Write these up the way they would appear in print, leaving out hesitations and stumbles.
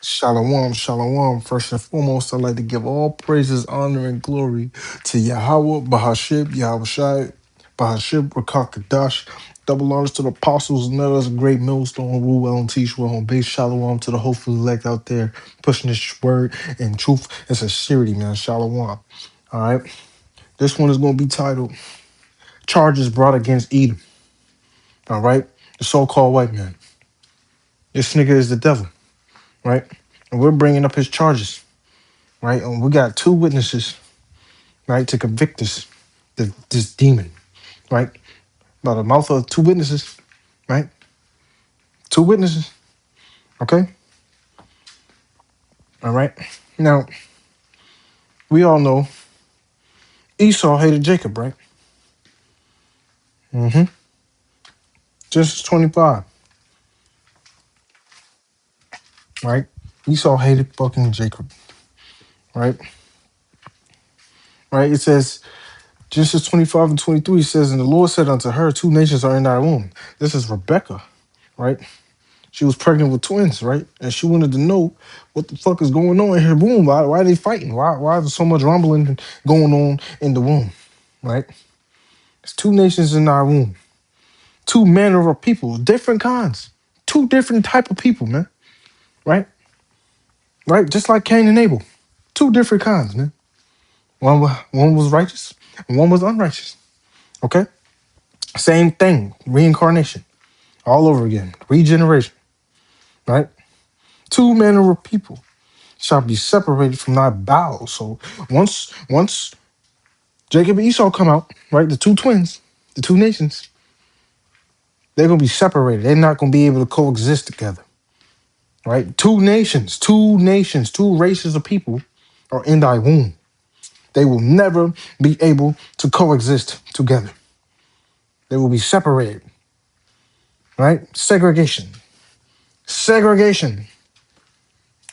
Shalom, shalom. First and foremost, I'd like to give all praises, honor, and glory to Yahweh, Bahashib, Yahweh Shai, Bahashib, Rakakadash. Double honors to the apostles and others, great millstone, rule well and teach well, and base shalom to the hopeful elect out there, pushing this word in truth and sincerity, man. Shalom. All right. This one is going to be titled Charges Brought Against Edom. All right. The so called white man. This nigga is the devil, right? And we're bringing up his charges. Right? And we got two witnesses, right, to convict this demon, right? By the mouth of two witnesses, right? Two witnesses, okay? All right. Now, we all know Esau hated Jacob, right? Mm-hmm. Genesis 25, right? Esau hated fucking Jacob, right? Right? It says, Genesis 25 and 23 says, and the Lord said unto her, two nations are in thy womb. This is Rebecca, right? She was pregnant with twins, right? And she wanted to know what the fuck is going on in her womb. Why are they fighting? Why is there so much rumbling going on in the womb, right? There's two nations in our womb, two manner of people, different kinds, two different type of people, man, right? Right? Just like Cain and Abel, two different kinds, man. One was righteous and one was unrighteous, okay? Same thing, reincarnation, all over again, regeneration, right? Two manner of people shall be separated from thy bowels. So once Jacob and Esau come out, right, the two twins, the two nations, they're gonna be separated. They're not gonna be able to coexist together. Right? Two races of people are in thy womb. They will never be able to coexist together. They will be separated. Right? Segregation. Segregation.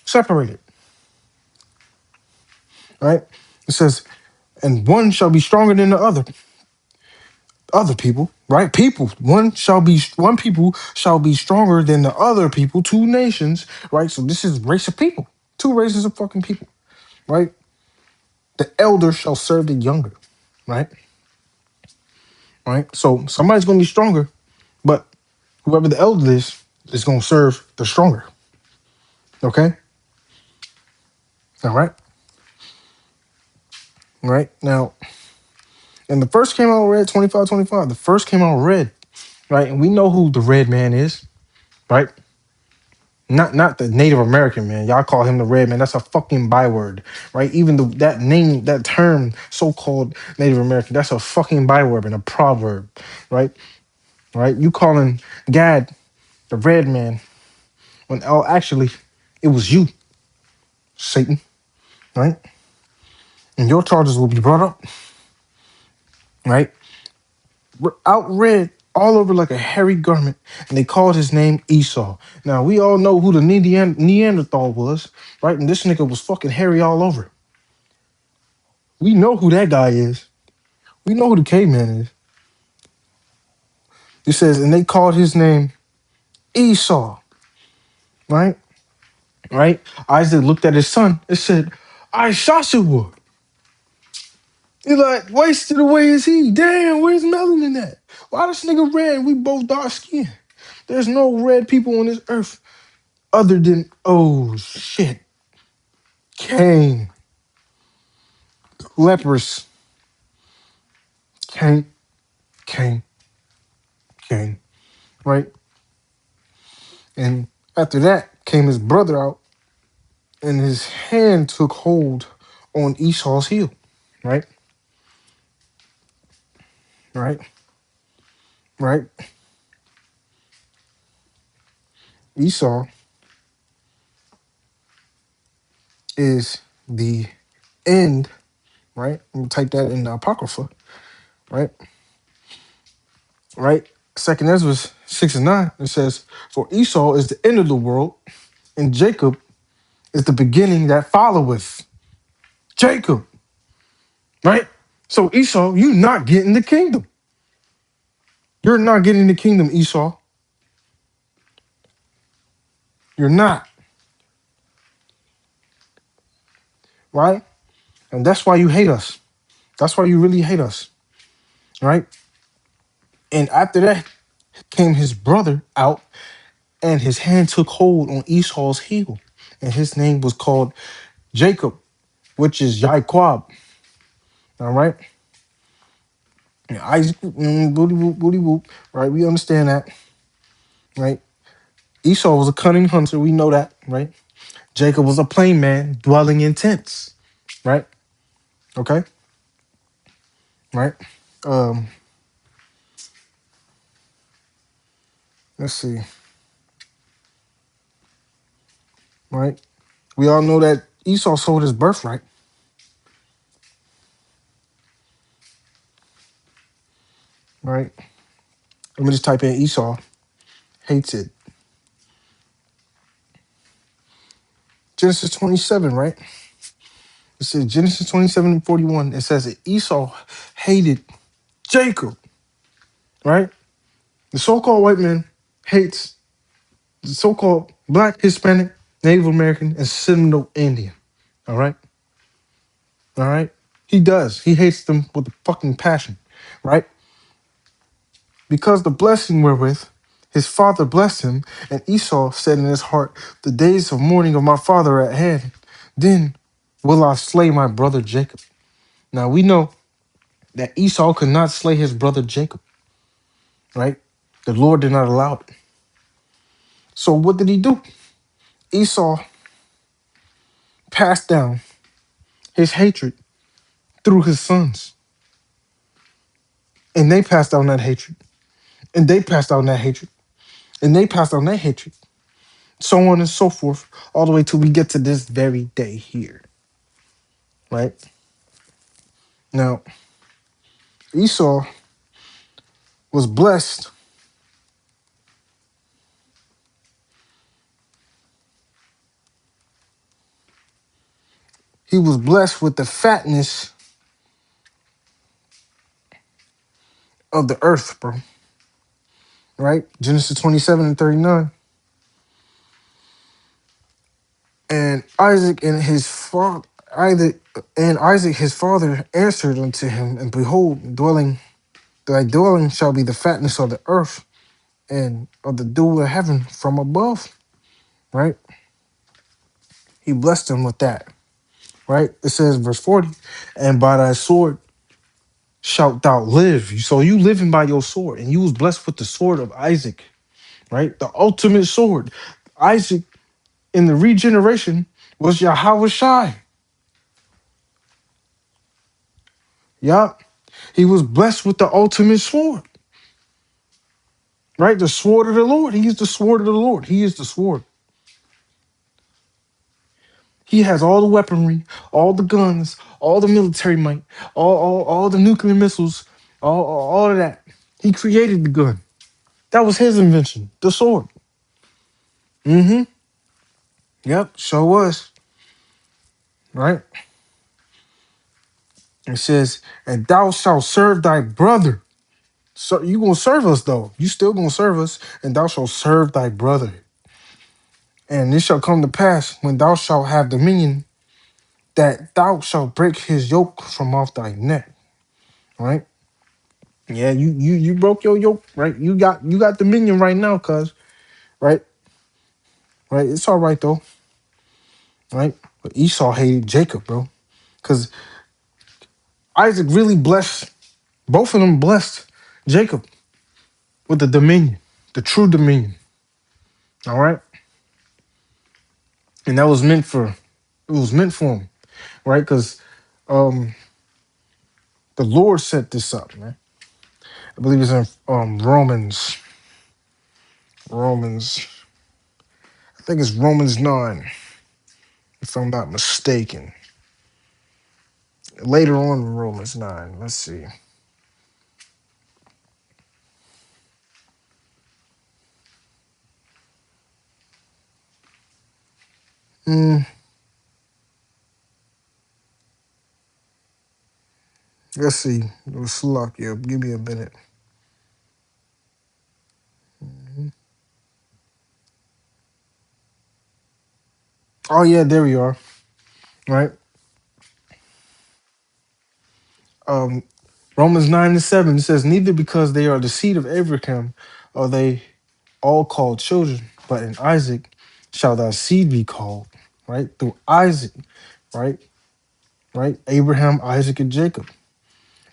Separated. Right? It says, and one shall be stronger than the other people, right? One people shall be stronger than the other people, two nations, right? So this is race of people, two races of fucking people, right? The elder shall serve the younger, right? Right? So somebody's gonna be stronger, but whoever the elder is gonna serve the stronger. Okay? All right. All right. Now, and the first came out red, 25-25. The first came out red, right? And we know who the red man is, right? Not the Native American man. Y'all call him the red man. That's a fucking byword, right? Even that name, that term, so-called Native American, that's a fucking byword and a proverb, right? Right? You calling Gad the red man when actually it was you, Satan, right? And your charges will be brought up, right? Out red all over like a hairy garment, and they called his name Esau. Now we all know who the Neanderthal was, right? And this nigga was fucking hairy all over. We know who that guy is. We know who the caveman is. It says, and they called his name Esau, right? Right? Isaac looked at his son and said, I Joshua. He's like, wasted away is he? Damn, where's melanin at? Why this nigga red? We both dark skinned. There's no red people on this earth other than, oh shit, Cain, leprous, Cain, Cain, Cain, right? And after that came his brother out, and his hand took hold on Esau's heel, right? Right? Right? Esau is the end, right? I'm gonna type that in the Apocrypha, right? Right? Second Ezra 6 and 9, it says, for Esau is the end of the world, and Jacob is the beginning that followeth. Jacob, right? So Esau, you're not getting the kingdom. You're not getting the kingdom, Esau. You're not. right? And that's why you hate us. That's why you really hate us, right? And after that came his brother out, and his hand took hold on Esau's heel, and his name was called Jacob, which is Yaquab. All right, and Isaac, booty whoop, booty whoop. Right, we understand that, right? Esau was a cunning hunter. We know that, right? Jacob was a plain man dwelling in tents, right? Okay, right. Um, let's see, right? We all know that Esau sold his birthright, right? Let me just type in Esau hates it. Genesis 27, right? It says Genesis 27 and 41. It says that Esau hated Jacob, right? The so-called white man hates the so-called black, Hispanic, Native American, and Seminole Indian. All right? All right? He does. He hates them with a fucking passion, right? Because the blessing wherewith his father blessed him, and Esau said in his heart, the days of mourning of my father are at hand. Then will I slay my brother Jacob. Now we know that Esau could not slay his brother Jacob, right? The Lord did not allow it. So what did he do? Esau passed down his hatred through his sons. And they passed down that hatred. And they passed down that hatred. And they passed down that hatred. So on and so forth, all the way till we get to this very day here. Right? Now, Esau was blessed. He was blessed with the fatness of the earth, bro. Right? Genesis 27 and 39. And Isaac his father answered unto him, and behold, thy dwelling shall be the fatness of the earth and of the dew of heaven from above. Right? He blessed him with that. Right? It says, verse 40, and by thy sword shalt thou live. So you living by your sword, and you was blessed with the sword of Isaac, right? The ultimate sword. Isaac in the regeneration was Yahweh Shai. Yup. He was blessed with the ultimate sword, right? The sword of the Lord. He is the sword of the Lord. He is the sword. He has all the weaponry, all the guns, all the military might, all the nuclear missiles, all of that. He created the gun. That was his invention, the sword. Mm-hmm. Yep, sure was. Right? It says, and thou shalt serve thy brother. So you gonna serve us though. You still gonna serve us, and thou shalt serve thy brother. And it shall come to pass when thou shalt have dominion that thou shalt break his yoke from off thy neck. Right? Yeah, you broke your yoke, right? You got dominion right now, cuz, right? Right? It's all right though, right? But Esau hated Jacob, bro. Because Isaac really blessed, both of them blessed Jacob with the dominion, the true dominion. All right. And that was meant for him, right? Because um the Lord set this up, man. I believe it's in Romans, I think it's Romans 9, if I'm not mistaken. Later on in Romans 9, let's see. Mm, let's see. It was Slovakia. Give me a minute. Mhm. Oh yeah, there we are. Right? Um, Romans 9:7 says, neither because they are the seed of Abraham are they all called children, but in Isaac shall thy seed be called, right? Through Isaac, right? Right? Abraham, Isaac, and Jacob.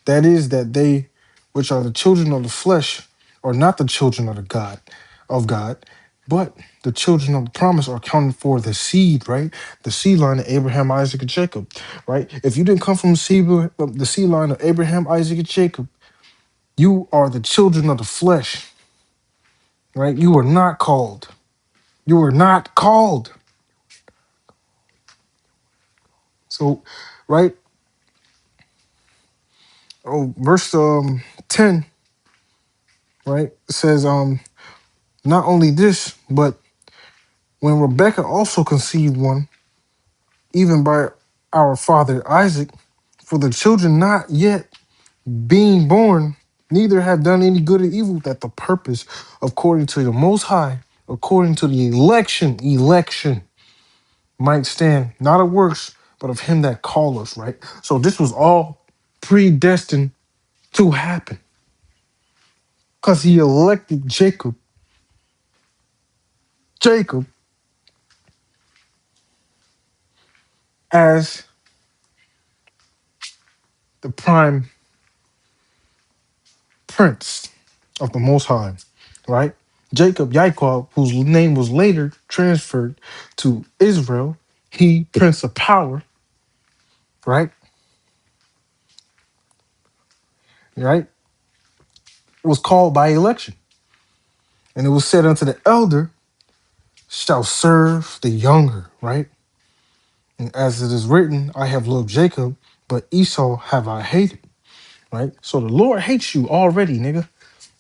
That is, that they which are the children of the flesh are not the children of God, but the children of the promise are counted for the seed, right? The seed line of Abraham, Isaac, and Jacob, right? If you didn't come from the seed line of Abraham, Isaac, and Jacob, you are the children of the flesh, right? You are not called. You are not called. So, right? Oh, verse 10, right? It says, not only this, but when Rebekah also conceived one, even by our father Isaac, for the children not yet being born, neither have done any good or evil, that the purpose, according to the Most High, according to the election, might stand, not of works, but of him that called us, right? So this was all predestined to happen because he elected Jacob as the prime prince of the Most High, right? Jacob, Yaakov, whose name was later transferred to Israel, he, Prince of Power, right? Right? Was called by election. And it was said unto the elder, shall serve the younger, right? And as it is written, I have loved Jacob, but Esau have I hated, right? So the Lord hates you already, nigga.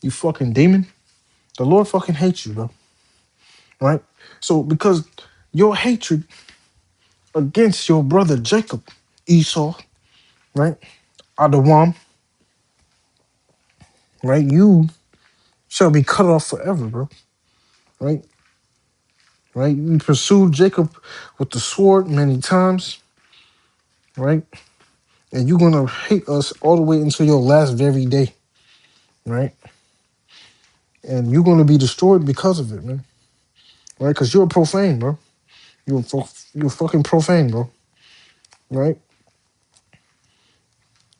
You fucking demon. The Lord fucking hates you, bro. Right? So because your hatred against your brother Jacob, Esau, right? Adawam, right? You shall be cut off forever, bro. Right? Right? You pursued Jacob with the sword many times, right? And you're gonna hate us all the way until your last very day, right? And you're gonna be destroyed because of it, man. Right? Because you're profane, bro. You're fucking profane, bro. Right?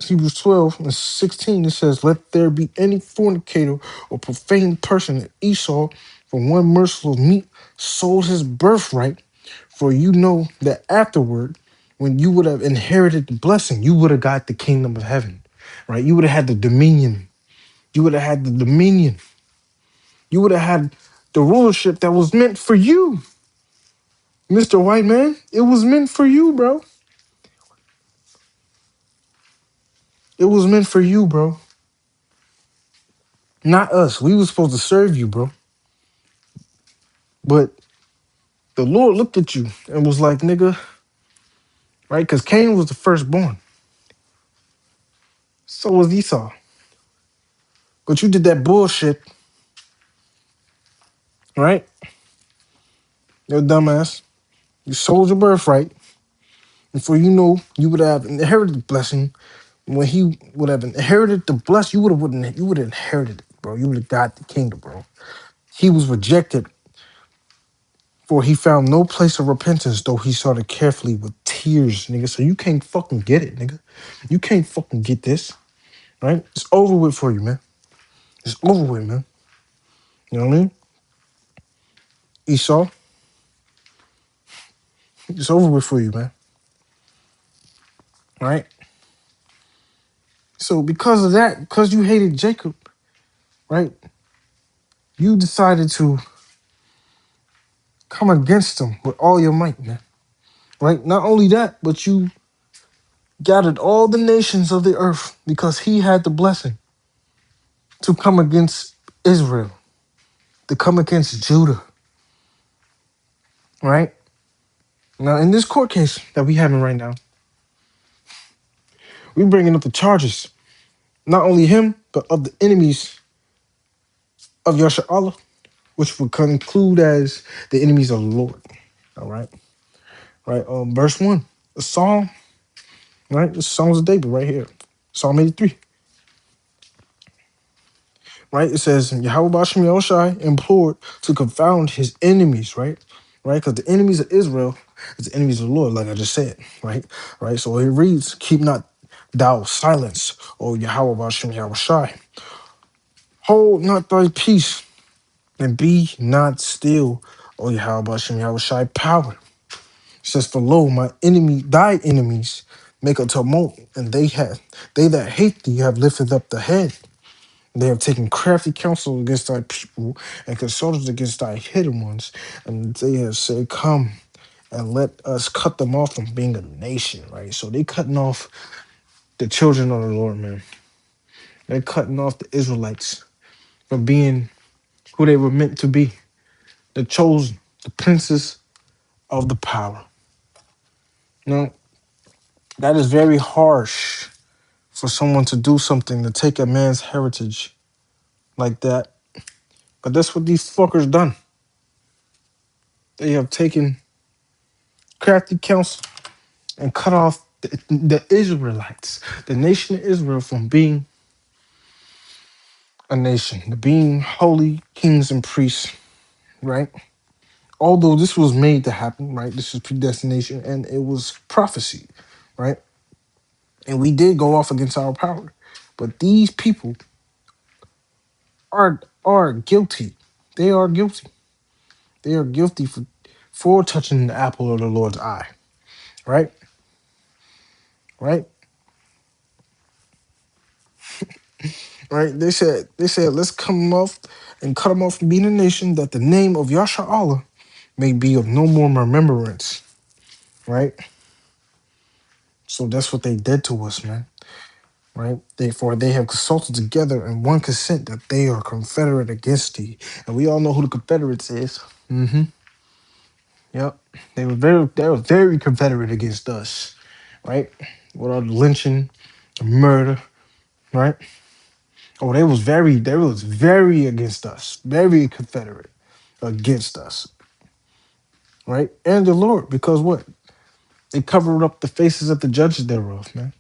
Hebrews 12:16, it says, let there be any fornicator or profane person in Esau, for one morsel of meat sold his birthright. For you know that afterward, when you would have inherited the blessing, you would have got the kingdom of heaven, right? You would have had the dominion. You would have had the dominion. You would have had the rulership that was meant for you, Mr. White Man. It was meant for you, bro. It was meant for you, bro. Not us. We were supposed to serve you, bro. But the Lord looked at you and was like, nigga, right? Because Cain was the firstborn. So was Esau. But you did that bullshit, right? You're a dumbass. You sold your birthright. And for you know, you would have inherited the blessing. When he would have inherited the blessing, you would have inherited it, bro. You would have got the kingdom, bro. He was rejected, for he found no place of repentance, though he sought it carefully with tears, nigga. So you can't fucking get it, nigga. You can't fucking get this, right? It's over with for you, man. It's over with, man. You know what I mean? Esau, it's over with for you, man. Right? So because of that, because you hated Jacob, right? You decided to come against him with all your might, man. Right? Not only that, but you gathered all the nations of the earth because he had the blessing to come against Israel, to come against Judah, right? Now, in this court case that we having right now, we bringing up the charges, not only him, but of the enemies of Yasha, which would conclude as the enemies of the Lord. All right. Right. Verse 1. A psalm, right? The Psalms of David right here. Psalm 83, right? It says, Yahweh Bashem Yahushai implored to confound his enemies, right? Right? Because the enemies of Israel is the enemies of the Lord, like I just said, right? Right? So it reads, keep not thou silence, O Yahweh Bashem Yahushai. Hold not thy peace, and be not still, O Yahweh Bashem Yahushai power. It says, for lo, thy enemies make a tumult, and they that hate thee have lifted up the head. They have taken crafty counsel against thy people and consulted against thy hidden ones. And they have said, come and let us cut them off from being a nation, right? So they cutting off the children of the Lord, man. They're cutting off the Israelites from being who they were meant to be, the chosen, the princes of the power. Now, that is very harsh for someone to do something, to take a man's heritage like that. But that's what these fuckers done. They have taken crafty counsel and cut off the Israelites, the nation of Israel, from being a nation, to being holy kings and priests, right? Although this was made to happen, right? This is predestination and it was prophecy, right? And we did go off against our power. But these people are guilty. They are guilty. They are guilty for touching the apple of the Lord's eye, right? Right? Right? They said, let's come off and cut them off from being a nation that the name of Yasha Allah may be of no more remembrance. Right? So that's what they did to us, man. Right? Therefore, they have consulted together in one consent that they are confederate against thee. And we all know who the Confederates is. Mm-hmm. Yep. They were very confederate against us. Right? With all the lynching, the murder, right? Oh, they was very against us, very confederate against us, right? And the Lord, because what? They covered up the faces of the judges thereof, man.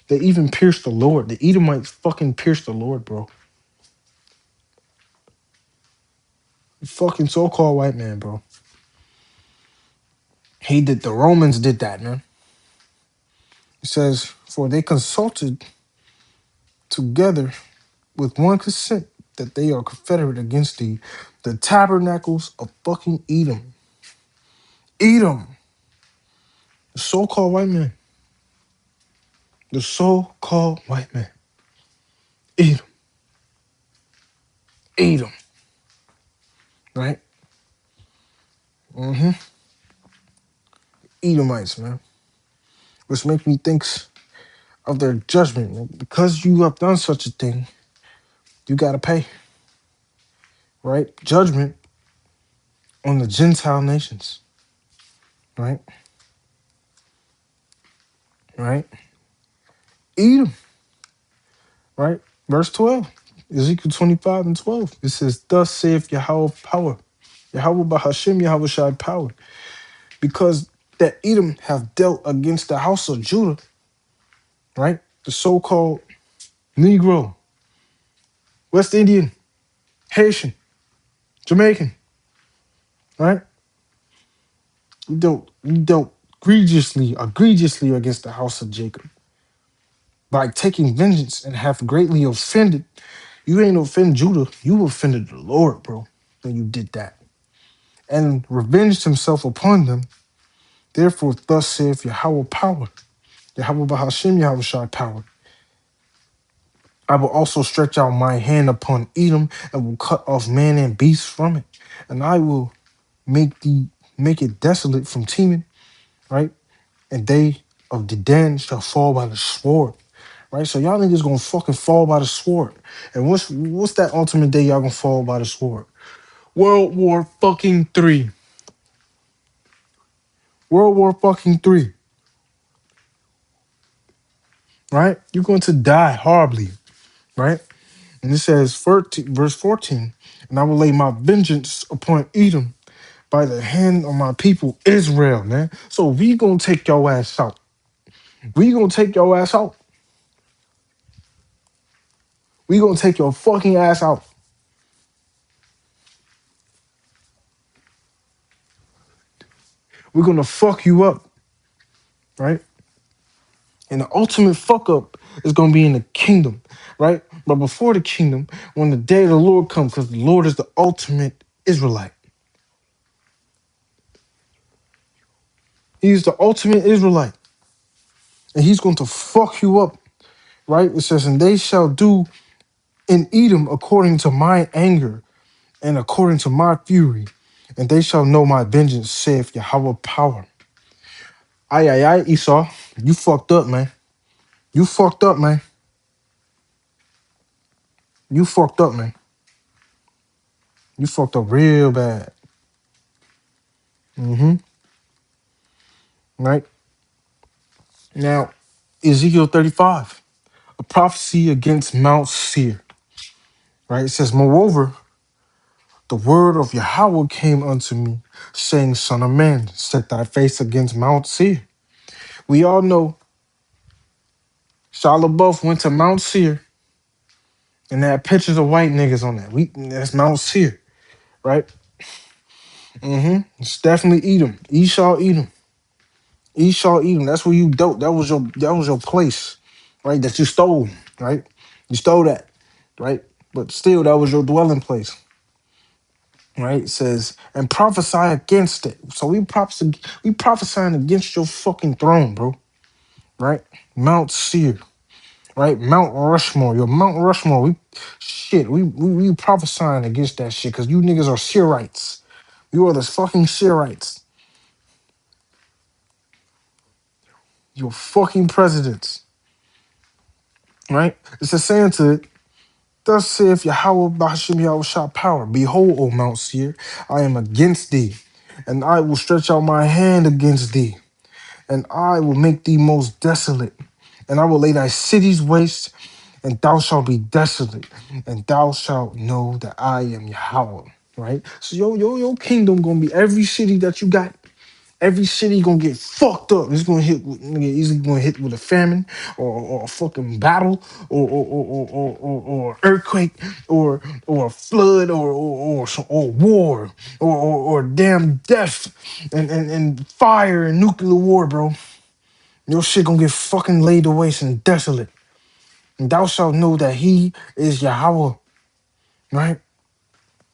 They even pierced the Lord. The Edomites fucking pierced the Lord, bro. Fucking so-called white man, bro. The Romans did that, man. It says, for they consulted together with one consent that they are confederate against the tabernacles of fucking Edom. Edom, the so-called white man. The so-called white man. Edom. Edom. Right? Mm-hmm. Edomites, man. Which make me think of their judgment. Because you have done such a thing, you gotta pay. Right? Judgment on the Gentile nations. Right? Right? Edom. Right? Verse 12. Ezekiel 25 and 12. It says, thus saith Yahweh power. Yahweh Bahashem Yahweh Shai power. Because that Edom have dealt against the house of Judah, right? The so-called Negro, West Indian, Haitian, Jamaican, right? We dealt egregiously against the house of Jacob by taking vengeance and have greatly offended. You ain't offend Judah, you offended the Lord, bro, when you did that. And revenged himself upon them. Therefore, thus saith Yahweh power, Yahweh Bahashem Yahweh Shai power. I will also stretch out my hand upon Edom and will cut off man and beast from it. And I will make it desolate from Teman, right? And they of Dedan shall fall by the sword. Right? So y'all niggas gonna fucking fall by the sword. And what's that ultimate day y'all gonna fall by the sword? World War fucking 3. World War fucking 3. Right? You're going to die horribly. Right? And it says verse 14, and I will lay my vengeance upon Edom by the hand of my people Israel, man. So we gonna take your ass out. We gonna take your ass out. We gonna take your fucking ass out. We're gonna fuck you up, right? And the ultimate fuck up is gonna be in the kingdom, right? But before the kingdom, when the day of the Lord comes, because the Lord is the ultimate Israelite. He's the ultimate Israelite. And he's going to fuck you up, right? It says, and they shall do in Edom according to my anger and according to my fury, and they shall know my vengeance, saith Yahweh power. Aye, aye, aye, Esau, you fucked up, man. You fucked up, man. You fucked up, man. You fucked up real bad. Mm-hmm. Right? Now, Ezekiel 35, a prophecy against Mount Seir. Right? It says, moreover, the word of Yahweh came unto me, saying, son of man, set thy face against Mount Seir. We all know Shia LaBeouf went to Mount Seir and had pictures of white niggas on that. That's Mount Seir, right? Mm-hmm. It's definitely Edom. Esau Edom. Esau Edom. That's where you dope. That was your place, right? That you stole, right? You stole that, right? But still, that was your dwelling place, right? It says, and prophesy against it. So we prophesying against your fucking throne, bro. Right? Mount Seir. Right? Mount Rushmore. Your Mount Rushmore. We prophesying against that shit because you niggas are Seirites. You are the fucking Seirites. You're fucking presidents. Right? It's a saying to it. Thus saith Yahweh Bahashim Yahweh Shah power. Behold, O Mount Seir, I am against thee, and I will stretch out my hand against thee, and I will make thee most desolate, and I will lay thy cities waste, and thou shalt be desolate, and thou shalt know that I am Yahweh. Right? So your kingdom gonna be every city that you got. Every city gonna get fucked up. It's gonna hit nigga, easily gonna hit with a famine or a fucking battle or earthquake or a flood or war or damn death and fire and nuclear war, bro. Your shit gonna get fucking laid to waste and desolate. And thou shalt know that he is Yahweh, right?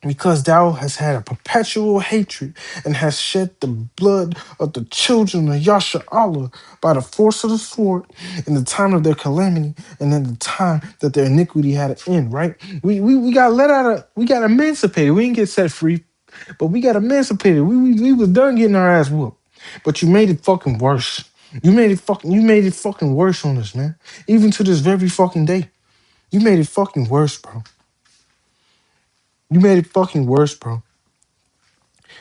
Because thou hast had a perpetual hatred and hast shed the blood of the children of Yasha Allah by the force of the sword in the time of their calamity and in the time that their iniquity had an end, right? We got let out of, we got emancipated. We didn't get set free, but we got emancipated. We was done getting our ass whooped. But you made it fucking worse. You made it fucking worse on us, man. Even to this very fucking day. You made it fucking worse, bro. You made it fucking worse, bro.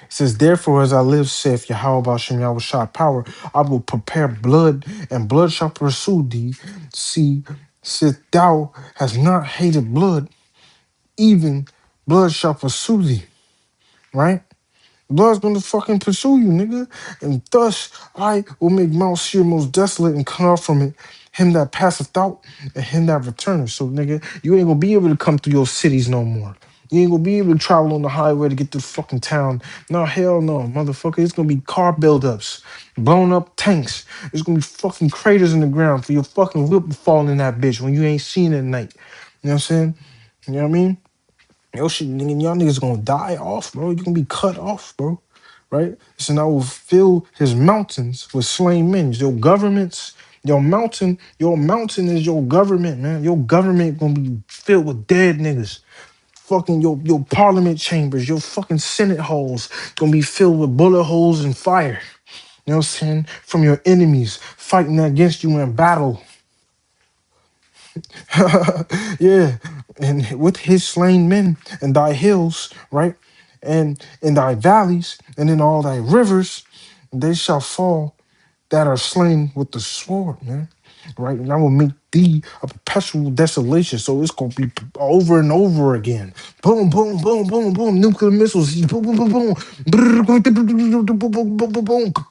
It says, therefore, as I live, saith Yahweh Bashem Yahweh Shah power, I will prepare blood, and blood shall pursue thee. See, since thou hast not hated blood, even blood shall pursue thee. Right? Blood's gonna fucking pursue you, nigga. And thus I will make Mount Seir most desolate and cut off from it him that passeth out and him that returneth. So, nigga, you ain't gonna be able to come through your cities no more. You ain't gonna be able to travel on the highway to get to the fucking town. No, hell no, motherfucker. It's gonna be car buildups, blown up tanks. It's gonna be fucking craters in the ground for your fucking whip to fall in that bitch when you ain't seen it at night. You know what I'm saying? You know what I mean? Yo, shit, nigga, y'all niggas gonna die off, bro. You gonna be cut off, bro. Right? So I will fill his mountains with slain men. Your governments, your mountain is your government, man. Your government gonna be filled with dead niggas. Fucking your parliament chambers, your fucking senate halls gonna be filled with bullet holes and fire. You know what I'm saying? From your enemies fighting against you in battle. Yeah, and with his slain men and thy hills, right, and in thy valleys and in all thy rivers, they shall fall that are slain with the sword, man. right? And I will make thee a perpetual desolation. So it's gonna be over and over again. Boom, boom, boom, boom, boom. Nuclear missiles. Boom, boom, boom, boom. Brrr, boom, boom, boom, boom, boom, boom, boom,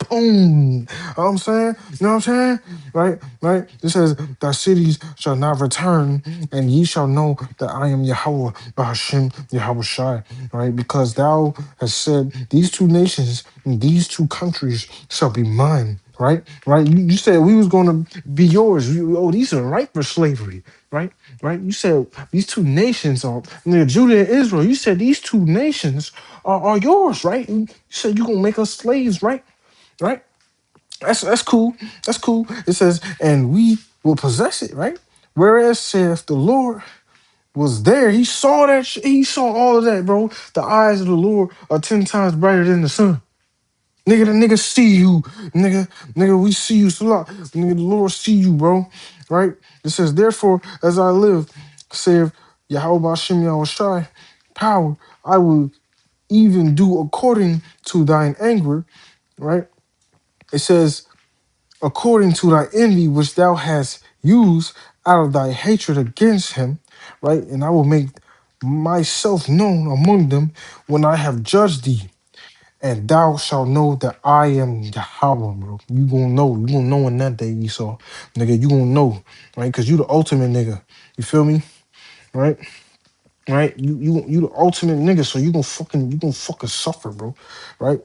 boom. Know what I'm saying? You know what I'm saying? Right, right. It says, "Thy cities shall not return, and ye shall know that I am Yahweh, Bahashem, Yahweh Shai." Right, because thou hast said, "These two nations and these two countries shall be mine." Right, right. You said we was going to be yours. Oh, these are ripe for slavery. Right, right. You said these two nations are Judah and Israel. You said these two nations are yours. Right. You said you're gonna make us slaves. Right, right. That's cool. That's cool. It says, and we will possess it, right? Whereas saith the Lord was there, he saw that. He saw all of that, bro. The eyes of the Lord are 10 times brighter than the sun. Nigga, the nigga see you, nigga. We see you, Salah. Nigga, the Lord see you, bro. Right? It says, therefore, as I live, saith Yahweh Bashem Yahweh Shai, power, I will even do according to thine anger. Right? It says, according to thy envy which thou hast used out of thy hatred against him, right? And I will make myself known among them when I have judged thee, and thou shalt know that I am Yahweh, bro. You gonna know in that day, Esau, nigga. You gonna know, right? Because you the ultimate nigga. You feel me, right? Right? You the ultimate nigga, so you gonna fucking suffer, bro. Right?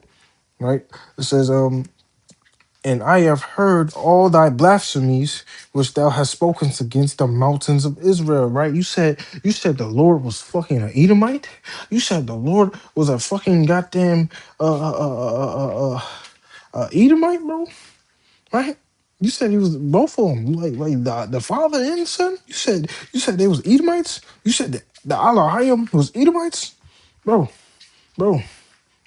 Right? It says and I have heard all thy blasphemies which thou hast spoken against the mountains of Israel. Right? You said the Lord was fucking an Edomite. You said the Lord was a fucking goddamn Edomite, bro. Right? You said he was both of them, like the father and the son. You said they was Edomites. You said that the Elohim was Edomites, bro, bro.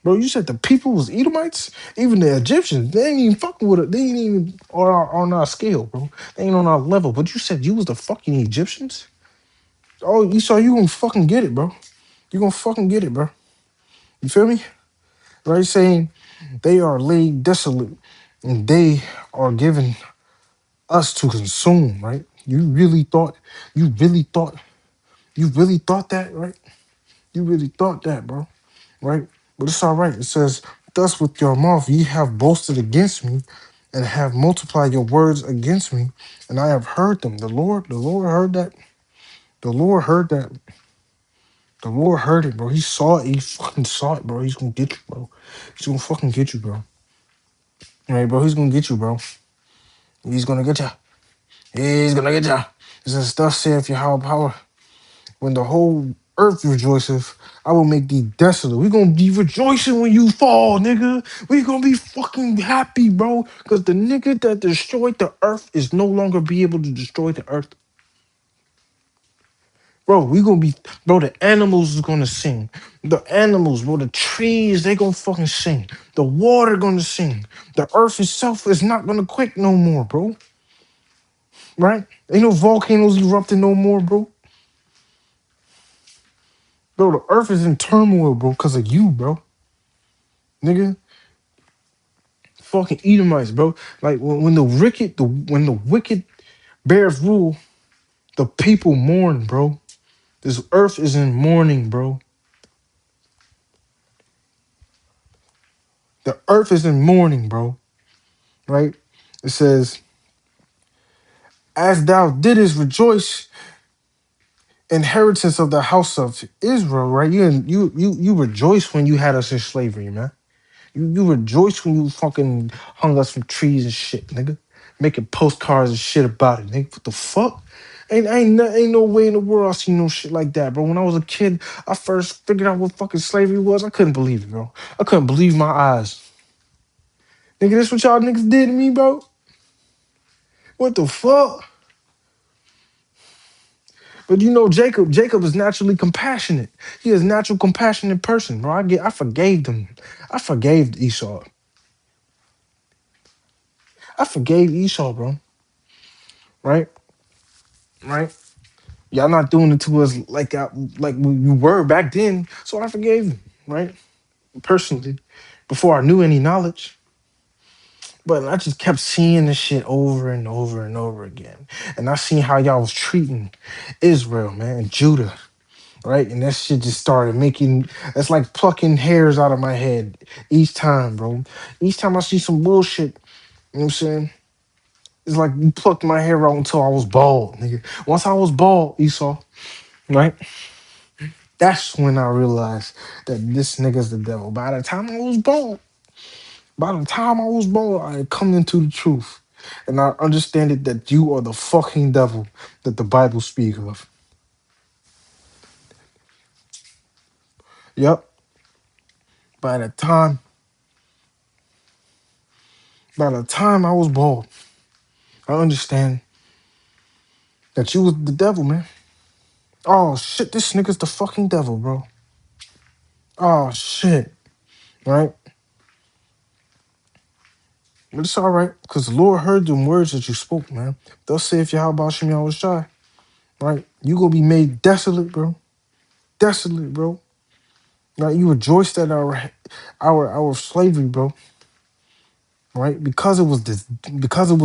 Bro, you said the people was Edomites? Even the Egyptians, they ain't even fucking with it. They ain't even on our scale, bro. They ain't on our level. But you said you was the fucking Egyptians? Oh, you saw you gonna fucking get it, bro. You gonna fucking get it, bro. You feel me? Right? Saying they are laid desolate and they are given us to consume, right? You really thought, you really thought that, right? You really thought that, bro. Right? But it's all right. It says, thus with your mouth ye have boasted against me and have multiplied your words against me, and I have heard them. The Lord heard that. The Lord heard that. The Lord heard it, bro. He saw it. He fucking saw it, bro. He's gonna get you, bro. He's gonna fucking get you, bro. All right, bro. He's gonna get you, bro. He's gonna get you. He's gonna get you. It says, thus saith Yahweh power. When the whole earth rejoiceth, I will make thee desolate. We gonna be rejoicing when you fall, nigga. We gonna be fucking happy, bro. Because the nigga that destroyed the earth is no longer be able to destroy the earth. Bro, we gonna be, bro, the animals is gonna sing. The animals, bro, the trees, they gonna fucking sing. The water gonna sing. The earth itself is not gonna quake no more, bro. Right? Ain't no volcanoes erupting no more, bro. Bro, the earth is in turmoil, bro, because of you, bro. Nigga, fucking Edomites, bro. Like when the wicked bears rule, the people mourn, bro. This earth is in mourning, bro. The earth is in mourning, bro. Right? It says, as thou didst rejoice, inheritance of the house of Israel, right? You rejoice when you had us in slavery, man. You rejoice when you fucking hung us from trees and shit, nigga. Making postcards and shit about it, nigga. What the fuck? Ain't no way in the world I seen no shit like that, bro. When I was a kid, I first figured out what fucking slavery was. I couldn't believe it, bro. I couldn't believe my eyes. Nigga, this what y'all niggas did to me, bro? What the fuck? But you know, Jacob is naturally compassionate. He is a natural compassionate person, bro. I forgave them. I forgave Esau. I forgave Esau, bro. Right? Right? Y'all not doing it to us like we were back then. So I forgave him, right? Personally, before I knew any knowledge, But I just kept seeing this shit over and over and over again. And I seen how y'all was treating Israel, man, and Judah, right? And that shit just started making, it's like plucking hairs out of my head each time, bro. Each time I see some bullshit, you know what I'm saying? It's like you plucked my hair out until I was bald, nigga. Once I was bald, Esau, right? That's when I realized that this nigga's the devil. By the time I was born, I had come into the truth. And I understand it that you are the fucking devil that the Bible speaks of. Yep. By the time, by the time I was born, I understand that you was the devil, man. Oh shit, this nigga's the fucking devil, bro. Oh shit. Right? But it's all right, because the Lord heard them words that you spoke, man. Thus saith Yahweh Shem Yahweh Shai. Right? You gonna be made desolate, bro. Desolate, bro. Right? You rejoiced at our slavery, bro. Right? Because it was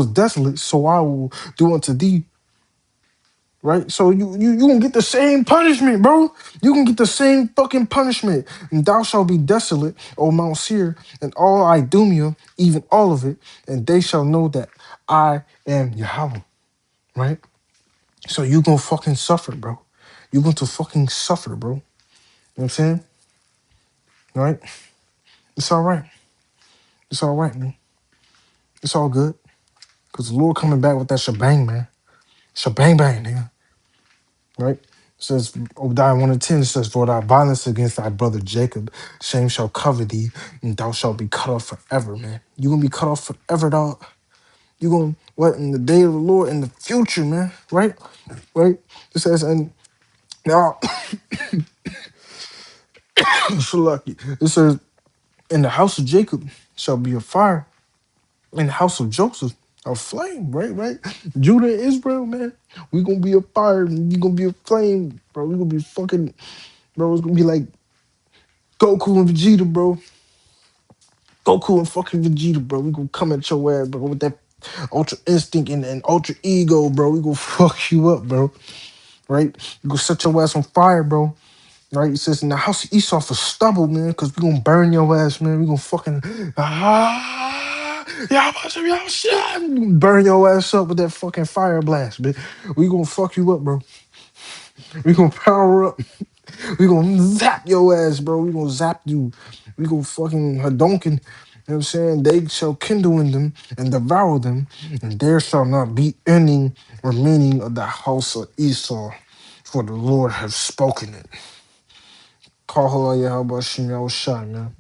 desolate, so I will do unto thee. Right? So you gonna get the same punishment, bro. You gonna get the same fucking punishment. And thou shalt be desolate, O Mount Seir, and all Idumea, even all of it, and they shall know that I am Yahweh. Right? So you gonna fucking suffer, bro. You going to fucking suffer, bro. You know what I'm saying? Right? It's all right. It's all right, man. It's all good. Because the Lord coming back with that shebang, man. Shebang bang, nigga. Right? It says, Obadiah 1 and 10 says, for thy violence against thy brother Jacob, shame shall cover thee, and thou shalt be cut off forever, man. You gonna be cut off forever, dog. You gonna, what, in the day of the Lord, in the future, man. Right? Right? It says, and now, so lucky. It says, in the house of Jacob shall be a fire, in the house of Joseph, a flame, right? Right? Judah and Israel, man. We gonna be a fire, and you gonna be a flame, bro. We gonna be fucking, bro. It's gonna be like Goku and Vegeta, bro. Goku and fucking Vegeta, bro. We gonna come at your ass, bro, with that ultra instinct and ultra ego, bro. We gonna fuck you up, bro. Right? We gonna set your ass on fire, bro. Right? It says in the house of Esau for stubble, man, because we gonna burn your ass, man. We gonna fucking y'all shit. Burn your ass up with that fucking fire blast, man. We gonna fuck you up, bro. We gonna power up. We gonna zap your ass, bro. We gonna zap you. We gonna fucking hadonkin. You know what I'm saying? They shall kindle in them and devour them, and there shall not be any remaining of the house of Esau, for the Lord has spoken it. Call her Yahweh Shem Yahweh Shai, man.